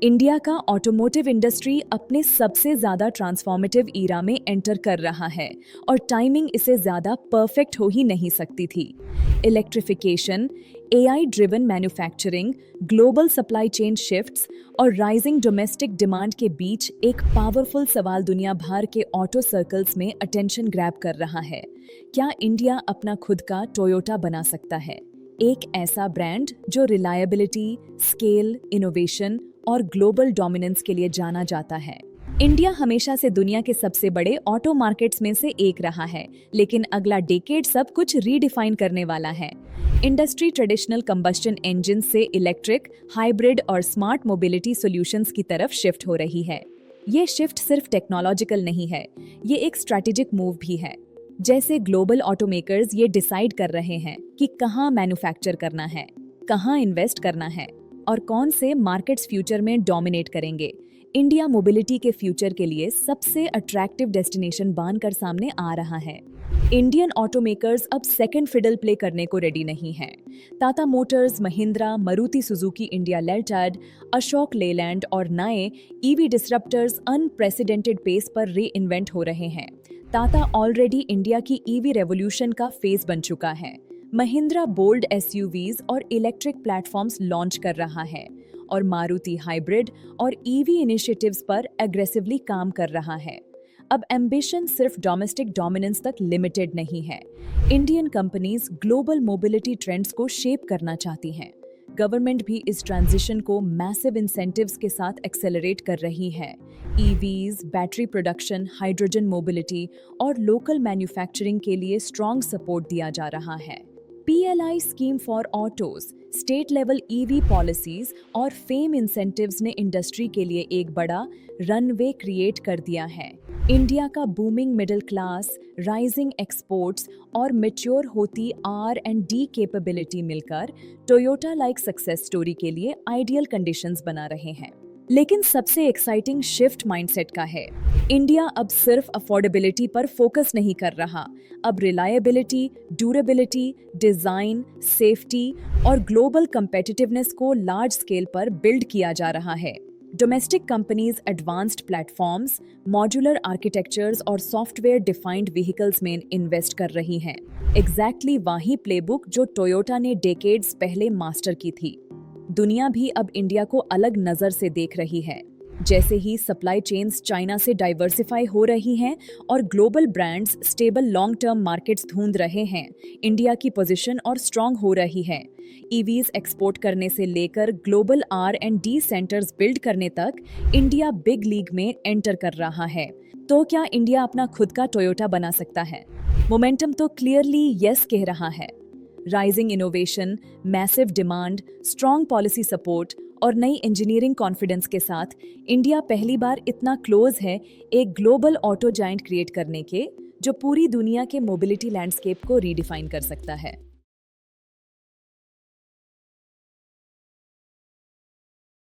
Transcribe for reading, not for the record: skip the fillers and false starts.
India का automotive industry अपने सबसे ज्यादा ट्रांसफॉर्मेटिव ईरा में एंटर कर रहा है और टाइमिंग इसे ज्यादा परफेक्ट हो ही नहीं सकती थी। Electrification, AI driven manufacturing, global supply chain shifts और राइजिंग डोमेस्टिक डिमांड के बीच एक पावरफुल सवाल दुनिया भर के ऑटो सर्कल्स में अटेंशन ग्रैब कर रहा है। क्या इंडिया अपना खुद का टोयोटा बना सकता है? एक ऐसा ब्रांड जो रिलायबिलिटी, स्केल, इनोवेशन और ग्लोबल डोमिनेंस के लिए जाना जाता है। इंडिया हमेशा से दुनिया के सबसे बड़े ऑटो मार्केट्स में से एक रहा है, लेकिन अगला डेकेड सब कुछ रीडिफाइन करने वाला है। इंडस्ट्री ट्रेडिशनल कंबस्शन इंजन से इलेक्ट्रिक, हाइब्रिड और स्मार्ट मोबिलिटी सॉल्यूशंस की तरफ शिफ्ट हो रही है। ये शिफ्ट सिर्फ टेक्नोलॉजिकल नहीं है, ये एक स्ट्रैटेजिक मूव भी है। जैसे ग्लोबल ऑटोमेकर्स ये डिसाइड कर रहे हैं कि कहाँ मैन्युफैक्चर करना है, कहाँ इन्वेस्ट करना है और कौन से मार्केट्स फ्यूचर में डोमिनेट करेंगे। इंडिया मोबिलिटी के फ्यूचर के लिए सबसे अट्रैक्टिव डेस्टिनेशन बनकर सामने आ रहा है। इंडियन ऑटोमेकर्स अब सेकंड फिडल प्ले करने को रेडी नहीं हैं। Tata Motors, Mahindra, Maruti Suzuki India limited, Ashok Leyland और नए ईवी डिसरप्टर्स अनप्रेसिडेंटेड पेस पर री इन्वेंट हो रहे हैं। टाटा ऑलरेडी इंडिया की ईवी रेवोल्यूशन का फेस बन चुका है। महिंद्रा बोल्ड एसयूवीज और इलेक्ट्रिक प्लेटफॉर्म्स लॉन्च कर रहा है और मारुति हाइब्रिड और ईवी इनिशिएटिव्स पर एग्रेसिवली काम कर रहा है। अब एम्बिशन सिर्फ डोमेस्टिक डोमिनेंस तक लिमिटेड नहीं है। Indian companies global mobility trends को शेप करना चाहती हैं। गवर्नमेंट भी इस ट्रांजिशन को मैसिव इंसेंटिव्स के साथ एक्सेलरेट कर रही है। EVs, battery production, hydrogen mobility और लोकल मैन्युफैक्चरिंग के लिए स्ट्रॉन्ग सपोर्ट दिया जा रहा है। PLI scheme for autos, state level EV policies और फेम इंसेंटिव्स ने इंडस्ट्री के लिए एक बड़ा रनवे क्रिएट कर दिया है। इंडिया का booming middle class, rising exports और मैच्योर होती R&D कैपेबिलिटी मिलकर टोयोटा लाइक सक्सेस स्टोरी के लिए आइडियल कंडीशंस बना रहे हैं। लेकिन सबसे एक्साइटिंग शिफ्ट माइंडसेट का है। इंडिया अब सिर्फ अफोर्डेबिलिटी पर फोकस नहीं कर रहा, अब रिलायबिलिटी, ड्यूरेबिलिटी, डिजाइन, सेफ्टी और ग्लोबल कंपेटिटिवनेस को लार्ज स्केल पर बिल्ड किया जा रहा है। Domestic companies advanced platforms, modular architectures और सॉफ्टवेयर डिफाइंड व्हीकल्स में इन्वेस्ट कर रही हैं। एग्जैक्टली वही प्लेबुक जो टोयोटा ने डेकेड्स पहले मास्टर की थी। दुनिया भी अब इंडिया को अलग नजर से देख रही है। जैसे ही सप्लाई चेन्स चाइना से डाइवर्सिफाई हो रही हैं और global brands stable long term markets ढूंढ रहे हैं, इंडिया की पोजीशन और स्ट्रांग हो रही है। ईवीज एक्सपोर्ट करने से लेकर ग्लोबल R&D सेंटर्स बिल्ड करने तक इंडिया बिग लीग में एंटर कर रहा है। तो क्या इंडिया अपना खुद का टोयोटा बना सकता है? मोमेंटम तो क्लियरली यस कह रहा है। Rising innovation, massive demand, strong policy support और नई इंजीनियरिंग कॉन्फिडेंस के साथ इंडिया पहली बार इतना क्लोज है एक ग्लोबल ऑटो जायंट क्रिएट करने के, जो पूरी दुनिया के मोबिलिटी लैंडस्केप को रीडिफाइन कर सकता है।